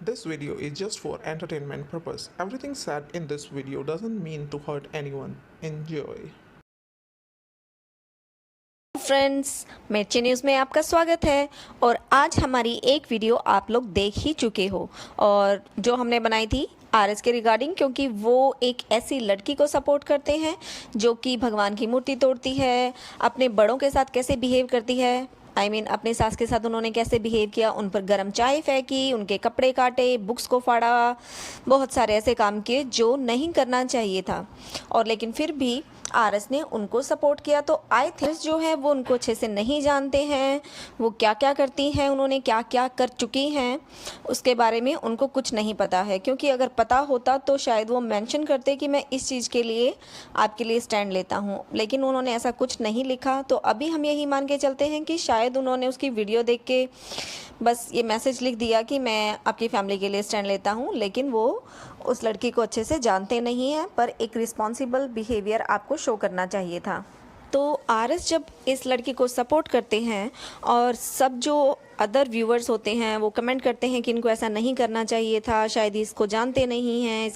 This video is just for entertainment purpose. Everything said in this video doesn't mean to hurt anyone. Enjoy. Friends, मिर्ची news में आपका स्वागत है। और आज हमारी एक वीडियो आप लोग देख ही चुके हो और जो हमने बनाई थी आरएस के रिगार्डिंग, क्योंकि वो एक ऐसी लड़की को सपोर्ट करते हैं जो कि भगवान की मूर्ति तोड़ती है, अपने बड़ों के साथ कैसे बिहेव करती है, अपने सास के साथ उन्होंने कैसे बिहेव किया, उन पर गर्म चाय फेंकी, उनके कपड़े काटे, बुक्स को फाड़ा, बहुत सारे ऐसे काम किए जो नहीं करना चाहिए था। और लेकिन फिर भी आरएस ने उनको सपोर्ट किया। तो आई थिंक जो है वो उनको अच्छे से नहीं जानते हैं, वो क्या क्या करती हैं, उन्होंने क्या क्या कर चुकी हैं, उसके बारे में उनको कुछ नहीं पता है। क्योंकि अगर पता होता तो शायद वो मेंशन करते कि मैं इस चीज़ के लिए आपके लिए स्टैंड लेता हूँ, लेकिन उन्होंने ऐसा कुछ नहीं लिखा। तो अभी हम यही मान के चलते हैं कि शायद उन्होंने उसकी वीडियो देख के बस ये मैसेज लिख दिया कि मैं आपकी फैमिली के लिए स्टैंड लेता हूँ, लेकिन वो उस लड़की को अच्छे से जानते नहीं हैं। पर एक रिस्पॉन्सिबल बिहेवियर आपको शो करना चाहिए था। तो आरएस जब इस लड़की को सपोर्ट करते हैं और सब जो अदर व्यूवर्स होते हैं वो कमेंट करते हैं कि इनको ऐसा नहीं करना चाहिए था, शायद इसको जानते नहीं हैं,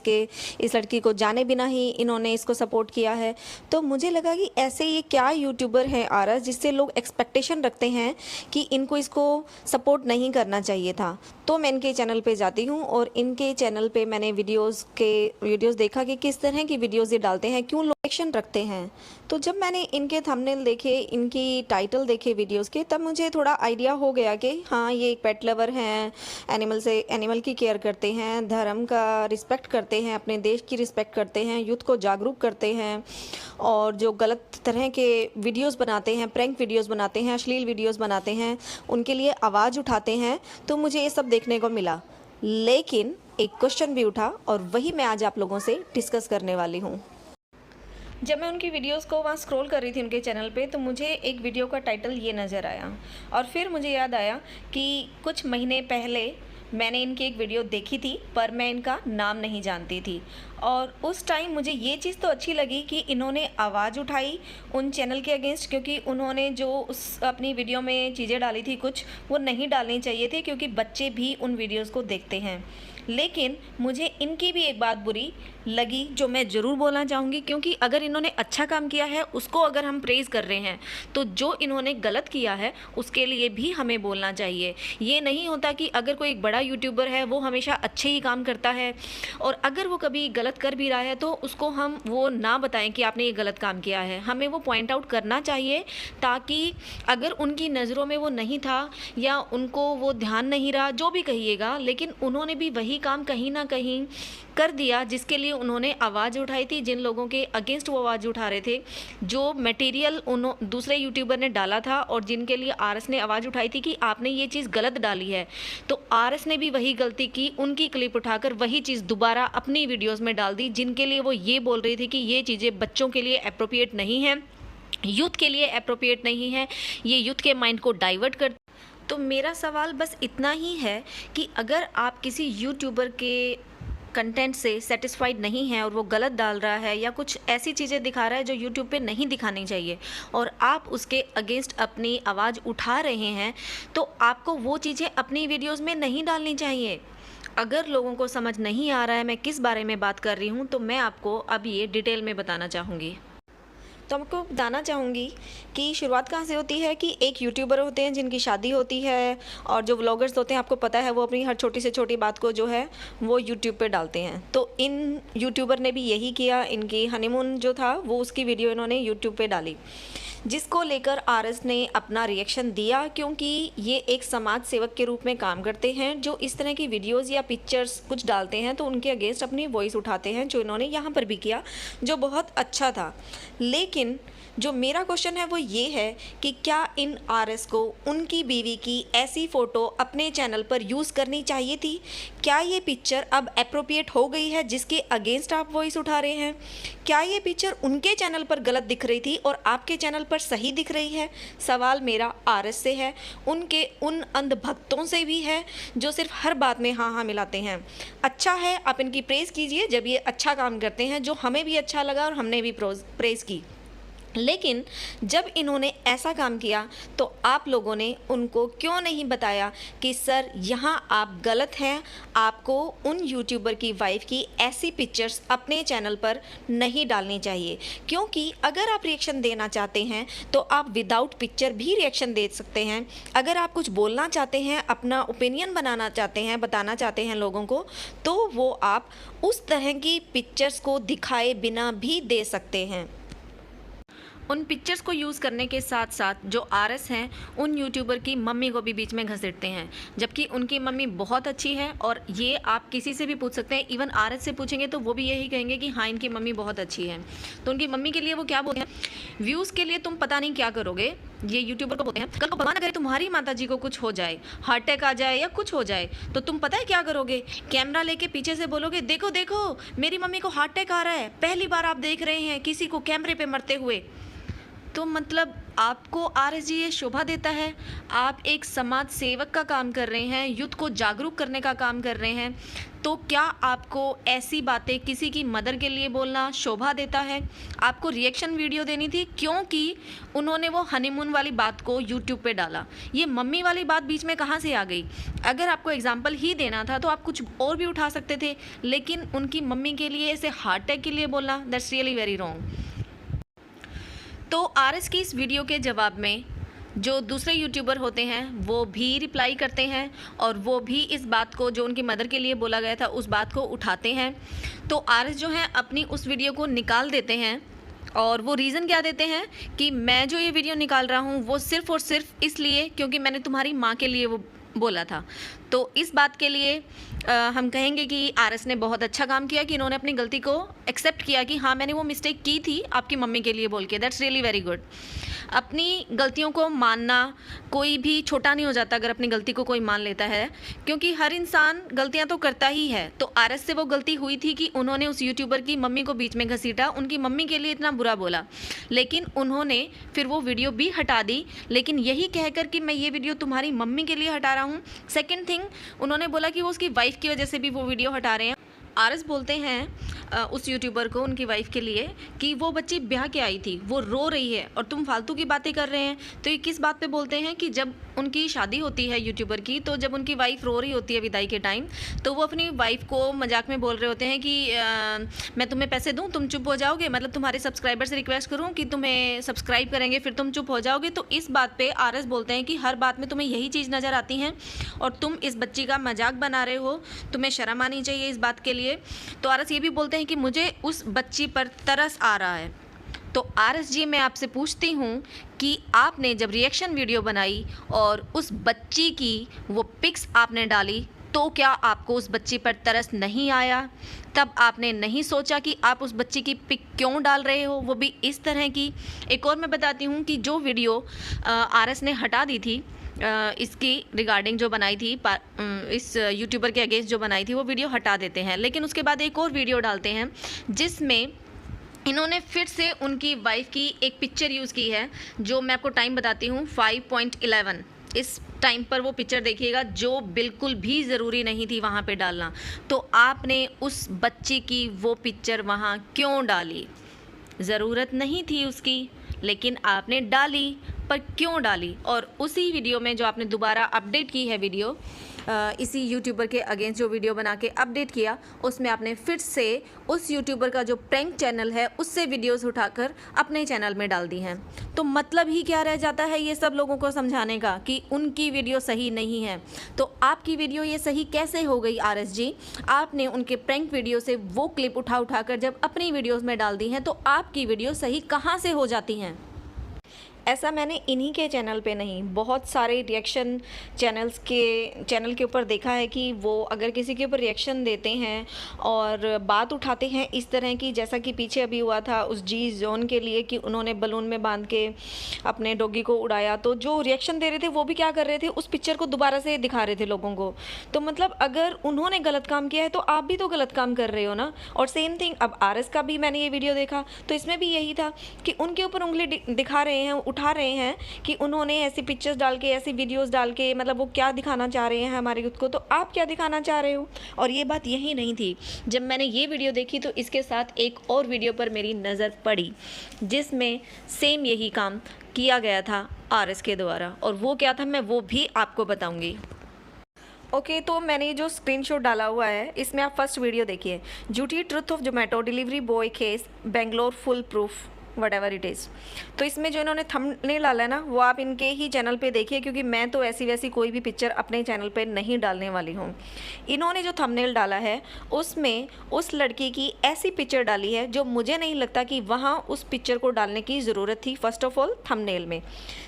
इस लड़की को जाने बिना ही इन्होंने इसको सपोर्ट किया है। तो मुझे लगा कि ऐसे ये क्या यूट्यूबर है आरएस जिससे लोग एक्सपेक्टेशन रखते हैं कि इनको इसको सपोर्ट नहीं करना चाहिए था। तो मैं इनके चैनल पे जाती हूँ और इनके चैनल पे मैंने वीडियोस देखा कि किस तरह की वीडियोस ये डालते हैं, क्यों लोग एक्शन रखते हैं। तो जब मैंने इनके थंबनेल देखे, इनकी टाइटल देखे वीडियोस के, तब मुझे थोड़ा आइडिया हो गया कि हाँ, ये एक पेट लवर हैं, एनिमल की केयर करते हैं, धर्म का रिस्पेक्ट करते हैं, अपने देश की रिस्पेक्ट करते हैं, यूथ को जागरूक करते हैं, और जो गलत तरह के वीडियोस बनाते हैं, प्रैंक वीडियोस बनाते हैं, अश्लील वीडियोस बनाते हैं, उनके लिए आवाज़ उठाते हैं। तो मुझे ये सब देखने को मिला, लेकिन एक क्वेश्चन भी उठा और वही मैं आज आप लोगों से डिस्कस करने वाली हूँ। जब मैं उनकी वीडियोस को वहाँ स्क्रॉल कर रही थी उनके चैनल पे, तो मुझे एक वीडियो का टाइटल ये नज़र आया और फिर मुझे याद आया कि कुछ महीने पहले मैंने इनकी एक वीडियो देखी थी, पर मैं इनका नाम नहीं जानती थी। और उस टाइम मुझे ये चीज़ तो अच्छी लगी कि इन्होंने आवाज़ उठाई उन चैनल के अगेंस्ट, क्योंकि उन्होंने जो उस अपनी वीडियो में चीज़ें डाली थी कुछ वो नहीं डालनी चाहिए थी, क्योंकि बच्चे भी उन वीडियोज़ को देखते हैं। लेकिन मुझे इनकी भी एक बात बुरी लगी जो मैं ज़रूर बोलना चाहूँगी, क्योंकि अगर इन्होंने अच्छा काम किया है उसको अगर हम प्रेज़ कर रहे हैं, तो जो इन्होंने गलत किया है उसके लिए भी हमें बोलना चाहिए। ये नहीं होता कि अगर कोई एक बड़ा यूट्यूबर है वो हमेशा अच्छे ही काम करता है, और अगर वो कभी गलत कर भी रहा है तो उसको हम वो ना बताएं कि आपने ये गलत काम किया है। हमें वो पॉइंट आउट करना चाहिए, ताकि अगर उनकी नज़रों में वो नहीं था या उनको वो ध्यान नहीं रहा, जो भी कहिएगा, लेकिन उन्होंने भी वही काम कहीं ना कहीं कर दिया जिसके लिए उन्होंने आवाज़ उठाई थी, जिन लोगों के अगेंस्ट वो आवाज़ उठा रहे थे, जो मटेरियल दूसरे यूट्यूबर ने डाला था और जिनके लिए आरएस ने आवाज़ उठाई थी कि आपने ये चीज़ गलत डाली है। तो आरएस ने भी वही गलती की, उनकी क्लिप उठाकर वही चीज़ दोबारा अपनी वीडियोज़ में डाल दी, जिनके लिए वो ये बोल रही थी कि ये चीज़ें बच्चों के लिए अप्रोप्रिएट नहीं है, यूथ के लिए अप्रोप्रिएट नहीं है, ये यूथ के माइंड को डाइवर्ट कर। तो मेरा सवाल बस इतना ही है कि अगर आप किसी यूट्यूबर के कंटेंट से सेटिस्फाइड नहीं हैं और वो गलत डाल रहा है या कुछ ऐसी चीज़ें दिखा रहा है जो यूट्यूब पे नहीं दिखानी चाहिए, और आप उसके अगेंस्ट अपनी आवाज़ उठा रहे हैं, तो आपको वो चीज़ें अपनी वीडियोज़ में नहीं डालनी चाहिए। अगर लोगों को समझ नहीं आ रहा है मैं किस बारे में बात कर रही हूँ, तो मैं आपको अब ये डिटेल में बताना चाहूँगी। तो आपको बताना चाहूँगी कि शुरुआत कहाँ से होती है कि एक यूट्यूबर होते हैं जिनकी शादी होती है, और जो व्लॉगर्स होते हैं आपको पता है वो अपनी हर छोटी से छोटी बात को जो है वो यूट्यूब पे डालते हैं। तो इन यूट्यूबर ने भी यही किया, इनकी हनीमून जो था वो उसकी वीडियो इन्होंने यूट्यूब पे डाली, जिसको लेकर आरएस ने अपना रिएक्शन दिया, क्योंकि ये एक समाज सेवक के रूप में काम करते हैं। जो इस तरह की वीडियोस या पिक्चर्स कुछ डालते हैं तो उनके अगेंस्ट अपनी वॉइस उठाते हैं, जो इन्होंने यहाँ पर भी किया, जो बहुत अच्छा था। लेकिन जो मेरा क्वेश्चन है वो ये है कि क्या इन आरएस को उनकी बीवी की ऐसी फ़ोटो अपने चैनल पर यूज़ करनी चाहिए थी? क्या ये पिक्चर अब एप्रोप्रिएट हो गई है जिसके अगेंस्ट आप वॉइस उठा रहे हैं? क्या ये पिक्चर उनके चैनल पर गलत दिख रही थी और आपके चैनल पर सही दिख रही है? सवाल मेरा आरएस से है, उनके उन अंधभक्तों से भी है जो सिर्फ हर बात में हाँ हाँ मिलाते हैं। अच्छा है, आप इनकी प्रेज़ कीजिए जब ये अच्छा काम करते हैं, जो हमें भी अच्छा लगा और हमने भी प्रेज़ की। लेकिन जब इन्होंने ऐसा काम किया तो आप लोगों ने उनको क्यों नहीं बताया कि सर यहाँ आप गलत हैं, आपको उन यूट्यूबर की वाइफ की ऐसी पिक्चर्स अपने चैनल पर नहीं डालनी चाहिए। क्योंकि अगर आप रिएक्शन देना चाहते हैं तो आप विदाउट पिक्चर भी रिएक्शन दे सकते हैं। अगर आप कुछ बोलना चाहते हैं, अपना ओपिनियन बनाना चाहते हैं, बताना चाहते हैं लोगों को, तो वो आप उस तरह की पिक्चर्स को दिखाए बिना भी दे सकते हैं। उन पिक्चर्स को यूज़ करने के साथ साथ जो आरएस हैं उन यूट्यूबर की मम्मी को भी बीच में घसीटते हैं, जबकि उनकी मम्मी बहुत अच्छी है। और ये आप किसी से भी पूछ सकते हैं, इवन आरएस से पूछेंगे तो वो भी यही कहेंगे कि हाँ इनकी मम्मी बहुत अच्छी है। तो उनकी मम्मी के लिए वो क्या बोलते हैं, व्यूज़ के लिए तुम पता नहीं क्या करोगे, ये यूट्यूबर को बोलते हैं। कल को भगवान अगर तुम्हारी माता जी को कुछ हो जाए, हार्ट अटैक आ जाए या कुछ हो जाए, तो तुम पता है क्या करोगे, कैमरा लेके पीछे से बोलोगे देखो देखो मेरी मम्मी को हार्ट अटैक आ रहा है, पहली बार आप देख रहे हैं किसी को कैमरे पे मरते हुए। तो मतलब आपको आरएस जी ये शोभा देता है? आप एक समाज सेवक का काम कर रहे हैं, युद्ध को जागरूक करने का काम कर रहे हैं, तो क्या आपको ऐसी बातें किसी की मदर के लिए बोलना शोभा देता है? आपको रिएक्शन वीडियो देनी थी क्योंकि उन्होंने वो हनीमून वाली बात को यूट्यूब पे डाला। ये मम्मी वाली बात बीच में कहाँ से आ गई? अगर आपको एग्जाम्पल ही देना था तो आप कुछ और भी उठा सकते थे, लेकिन उनकी मम्मी के लिए ऐसे हार्ट अटैक के लिए बोलना, दैट्स रियली वेरी रॉन्ग। तो आरएस की इस वीडियो के जवाब में जो दूसरे यूट्यूबर होते हैं वो भी रिप्लाई करते हैं और वो भी इस बात को जो उनकी मदर के लिए बोला गया था उस बात को उठाते हैं। तो आरएस जो है अपनी उस वीडियो को निकाल देते हैं और वो रीज़न क्या देते हैं कि मैं जो ये वीडियो निकाल रहा हूँ वो सिर्फ़ और सिर्फ इसलिए क्योंकि मैंने तुम्हारी माँ के लिए वो बोला था। तो इस बात के लिए हम कहेंगे कि आरएस ने बहुत अच्छा काम किया कि इन्होंने अपनी गलती को एक्सेप्ट किया कि हाँ मैंने वो मिस्टेक की थी आपकी मम्मी के लिए बोल के। That's really very good. अपनी गलतियों को मानना, कोई भी छोटा नहीं हो जाता अगर अपनी गलती को कोई मान लेता है, क्योंकि हर इंसान गलतियां तो करता ही है। तो आरएस से वो गलती हुई थी कि उन्होंने उस यूट्यूबर की मम्मी को बीच में घसीटा, उनकी मम्मी के लिए इतना बुरा बोला, लेकिन उन्होंने फिर वो वीडियो भी हटा दी, लेकिन यही कहकर कि मैं ये वीडियो तुम्हारी मम्मी के लिए हटा रहा हूँ। सेकेंड थिंग, उन्होंने बोला कि वो उसकी वाइफ की वजह से भी वो वीडियो हटा रहे हैं। आरएस बोलते हैं उस यूट्यूबर को, उनकी वाइफ के लिए, कि वो बच्ची ब्याह के आई थी, वो रो रही है और तुम फालतू की बातें कर रहे हैं। तो ये किस बात पे बोलते हैं कि जब उनकी शादी होती है यूट्यूबर की, तो जब उनकी वाइफ रो रही होती है विदाई के टाइम, तो वो अपनी वाइफ को मजाक में बोल रहे होते हैं कि मैं तुम्हें पैसे दूँ तुम चुप हो जाओगे, मतलब तुम्हारे सब्सक्राइबर से रिक्वेस्ट करूँ कि तुम्हें सब्सक्राइब करेंगे फिर तुम चुप हो जाओगे। तो इस बात पर आरएस बोलते हैं कि हर बात में तुम्हें यही चीज़ नज़र आती हैं और तुम इस बच्ची का मजाक बना रहे हो, तुम्हें शर्म आनी चाहिए इस बात के लिए। तो आरएस ये भी बोलते हैं कि मुझे उस बच्ची पर तरस आ रहा है। तो आरएस जी, मैं आपसे पूछती हूँ कि आपने जब रिएक्शन वीडियो बनाई और उस बच्ची की वो पिक्स आपने डाली, तो क्या आपको उस बच्ची पर तरस नहीं आया? तब आपने नहीं सोचा कि आप उस बच्ची की पिक क्यों डाल रहे हो, वो भी इस तरह की? एक और मैं बताती हूँ कि जो वीडियो आरएस ने हटा दी थी इसकी रिगार्डिंग जो बनाई थी इस यूट्यूबर के अगेंस्ट जो बनाई थी, वो वीडियो हटा देते हैं, लेकिन उसके बाद एक और वीडियो डालते हैं जिसमें इन्होंने फिर से उनकी वाइफ की एक पिक्चर यूज़ की है, जो मैं आपको टाइम बताती हूँ 5.11। इस टाइम पर वो पिक्चर देखिएगा जो बिल्कुल भी ज़रूरी नहीं थी वहाँ पे डालना। तो आपने उस बच्ची की वो पिक्चर वहाँ क्यों डाली? ज़रूरत नहीं थी उसकी, लेकिन आपने डाली। पर क्यों डाली? और उसी वीडियो में जो आपने दोबारा अपडेट की है वीडियो, इसी यूट्यूबर के अगेंस्ट जो वीडियो बना के अपडेट किया, उसमें आपने फिर से उस यूट्यूबर का जो प्रैंक चैनल है उससे वीडियोस उठाकर अपने चैनल में डाल दी हैं। तो मतलब ही क्या रह जाता है ये सब लोगों को समझाने का कि उनकी वीडियो सही नहीं है? तो आपकी वीडियो ये सही कैसे हो गई आरएस जी? आपने उनके प्रैंक वीडियो से वो क्लिप उठाकर जब अपनी वीडियोज़ में डाल दी हैं, तो आपकी वीडियो सही कहाँ से हो जाती हैं? ऐसा मैंने इन्हीं के चैनल पे नहीं, बहुत सारे रिएक्शन चैनल के ऊपर देखा है कि वो अगर किसी के ऊपर रिएक्शन देते हैं और बात उठाते हैं इस तरह की, जैसा कि पीछे अभी हुआ था उस जी जोन के लिए कि उन्होंने बलून में बांध के अपने डॉगी को उड़ाया, तो जो रिएक्शन दे रहे थे वो भी क्या कर रहे थे, उस पिक्चर को दोबारा से दिखा रहे थे लोगों को। तो मतलब अगर उन्होंने गलत काम किया है तो आप भी तो गलत काम कर रहे हो ना। और सेम थिंग अब आरएस का भी मैंने ये वीडियो देखा तो इसमें भी यही था कि उनके ऊपर उंगली दिखा रहे हैं, उठा रहे हैं कि उन्होंने ऐसी पिक्चर्स डाल के, ऐसी वीडियोस डाल के, मतलब वो क्या दिखाना चाह रहे हैं हमारे यूथ को, तो आप क्या दिखाना चाह रहे हो। और ये बात यही नहीं थी, जब मैंने ये वीडियो देखी तो इसके साथ एक और वीडियो पर मेरी नज़र पड़ी जिसमें सेम यही काम किया गया था RS के द्वारा, और वो क्या था मैं वो भी आपको बताऊंगी। ओके तो मैंने जो स्क्रीनशॉट डाला हुआ है इसमें आप फर्स्ट वीडियो देखिए, झूठी truth of Zomato delivery boy case Bangalore full proof what ever it is. तो इसमें जो इन्होंने थंबनेल डाला है ना, वो आप इनके ही चैनल पे देखिए, क्योंकि मैं तो ऐसी वैसी कोई भी पिक्चर अपने चैनल पे नहीं डालने वाली हूँ। इन्होंने जो थंबनेल डाला है उसमें उस लड़की की ऐसी पिक्चर डाली है जो मुझे नहीं लगता कि वहाँ उस पिक्चर को डालने की ज़रूरत थी, फर्स्ट ऑफ ऑल थंबनेल में।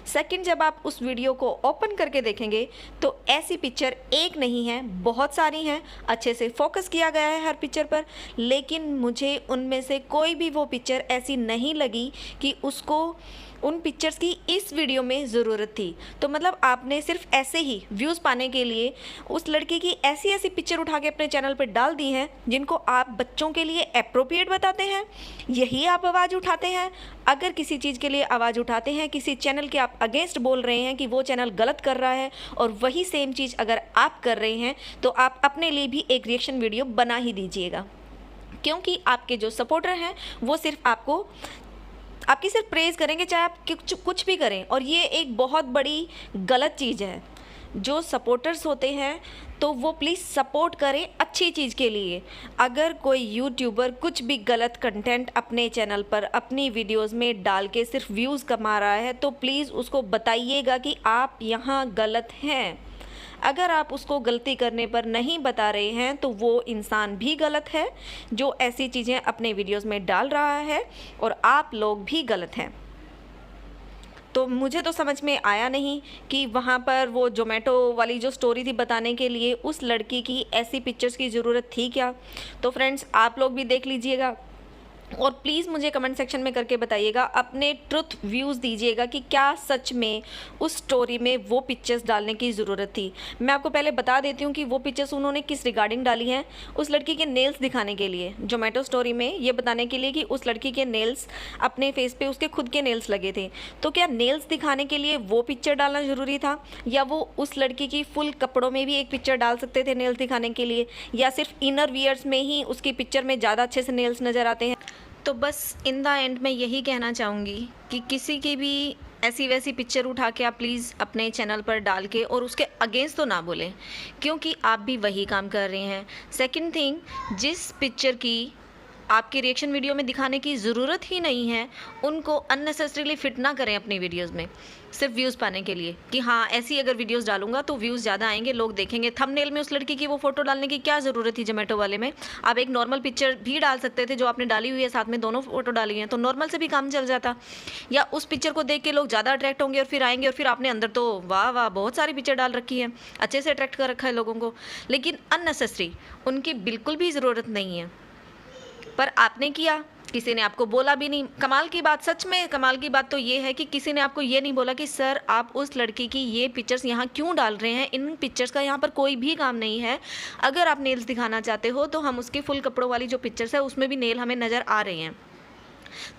सेकंड, जब आप उस वीडियो को ओपन करके देखेंगे तो ऐसी पिक्चर एक नहीं है, बहुत सारी हैं, अच्छे से फोकस किया गया है हर पिक्चर पर, लेकिन मुझे उनमें से कोई भी वो पिक्चर ऐसी नहीं लगी कि उसको उन पिक्चर्स की इस वीडियो में ज़रूरत थी। तो मतलब आपने सिर्फ ऐसे ही व्यूज़ पाने के लिए उस लड़की की ऐसी ऐसी पिक्चर उठा के अपने चैनल पर डाल दी हैं जिनको आप बच्चों के लिए एप्रोप्रिएट बताते हैं, यही आप आवाज़ उठाते हैं। अगर किसी चीज़ के लिए आवाज़ उठाते हैं, किसी चैनल के आप अगेंस्ट बोल रहे हैं कि वो चैनल गलत कर रहा है, और वही सेम चीज़ अगर आप कर रहे हैं तो आप अपने लिए भी एक रिएक्शन वीडियो बना ही दीजिएगा, क्योंकि आपके जो सपोर्टर हैं वो सिर्फ आपकी सिर्फ प्रेज़ करेंगे, चाहे आप कुछ भी करें। और ये एक बहुत बड़ी गलत चीज़ है। जो सपोर्टर्स होते हैं तो वो प्लीज़ सपोर्ट करें अच्छी चीज़ के लिए। अगर कोई यूट्यूबर कुछ भी गलत कंटेंट अपने चैनल पर अपनी वीडियोस में डाल के सिर्फ व्यूज़ कमा रहा है तो प्लीज़ उसको बताइएगा कि आप यहाँ गलत हैं। अगर आप उसको गलती करने पर नहीं बता रहे हैं तो वो इंसान भी गलत है जो ऐसी चीज़ें अपने वीडियोस में डाल रहा है, और आप लोग भी गलत हैं। तो मुझे तो समझ में आया नहीं कि वहाँ पर वो जोमेटो वाली जो स्टोरी थी बताने के लिए उस लड़की की ऐसी पिक्चर्स की ज़रूरत थी क्या। तो फ्रेंड्स आप लोग भी देख लीजिएगा और प्लीज़ मुझे कमेंट सेक्शन में करके बताइएगा, अपने ट्रुथ व्यूज़ दीजिएगा कि क्या सच में उस स्टोरी में वो पिक्चर्स डालने की ज़रूरत थी। मैं आपको पहले बता देती हूँ कि वो पिक्चर्स उन्होंने किस रिगार्डिंग डाली हैं। उस लड़की के नेल्स दिखाने के लिए, जोमेटो स्टोरी में ये बताने के लिए कि उस लड़की के नेल्स अपने फेस पे उसके खुद के नेल्स लगे थे। तो क्या नेल्स दिखाने के लिए वो पिक्चर डालना ज़रूरी था, या वो उस लड़की की फुल कपड़ों में भी एक पिक्चर डाल सकते थे नेल्स दिखाने के लिए, या सिर्फ इनर वियर्स में ही उसकी पिक्चर में ज़्यादा अच्छे से नेल्स नज़र आते हैं। तो बस इन द एंड मैं यही कहना चाहूँगी कि किसी की भी ऐसी वैसी पिक्चर उठा के आप प्लीज़ अपने चैनल पर डाल के और उसके अगेंस्ट तो ना बोलें, क्योंकि आप भी वही काम कर रहे हैं। सेकंड थिंग, जिस पिक्चर की आपके रिएक्शन वीडियो में दिखाने की ज़रूरत ही नहीं है उनको अननेसेसरीली फिट ना करें अपनी वीडियोस में सिर्फ व्यूज़ पाने के लिए कि हाँ ऐसी अगर वीडियोस डालूंगा तो व्यूज़ ज़्यादा आएंगे, लोग देखेंगे। थंबनेल में उस लड़की की वो फ़ोटो डालने की क्या ज़रूरत थी जोमेटो वाले में। आप एक नॉर्मल पिक्चर भी डाल सकते थे जो आपने डाली हुई है, साथ में दोनों फ़ोटो डाली हैं, तो नॉर्मल से भी काम चल जाता। या उस पिक्चर को देख के लोग ज़्यादा अट्रैक्ट होंगे और फिर आएंगे, और फिर आपने अंदर तो वाह वाह बहुत सारी पिक्चर डाल रखी है, अच्छे से अट्रैक्ट कर रखा है लोगों को, लेकिन अननेसेसरी उनकी बिल्कुल भी ज़रूरत नहीं है। पर आपने किया, किसी ने आपको बोला भी नहीं। कमाल की बात, सच में कमाल की बात तो ये है कि किसी ने आपको ये नहीं बोला कि सर आप उस लड़की की ये पिक्चर्स यहाँ क्यों डाल रहे हैं, इन पिक्चर्स का यहाँ पर कोई भी काम नहीं है। अगर आप नेल्स दिखाना चाहते हो तो हम उसके फुल कपड़ों वाली जो पिक्चर्स है उसमें भी नेल हमें नज़र आ रहे हैं,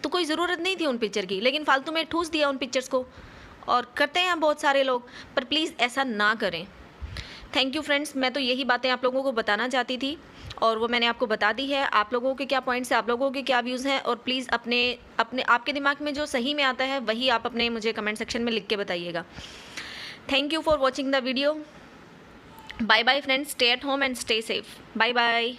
तो कोई ज़रूरत नहीं थी उन पिक्चर की, लेकिन फालतू में ठूस दिया उन पिक्चर्स को, और करते हैं बहुत सारे लोग। पर प्लीज़ ऐसा ना करें। थैंक यू फ्रेंड्स, मैं तो यही बातें आप लोगों को बताना चाहती थी और वो मैंने आपको बता दी है। आप लोगों के क्या पॉइंट्स हैं, आप लोगों के क्या व्यूज़ हैं, और प्लीज़ अपने आपके दिमाग में जो सही में आता है वही आप अपने मुझे कमेंट सेक्शन में लिख के बताइएगा। Thank you for watching the video. Bye bye friends, stay at home and stay safe. Bye bye.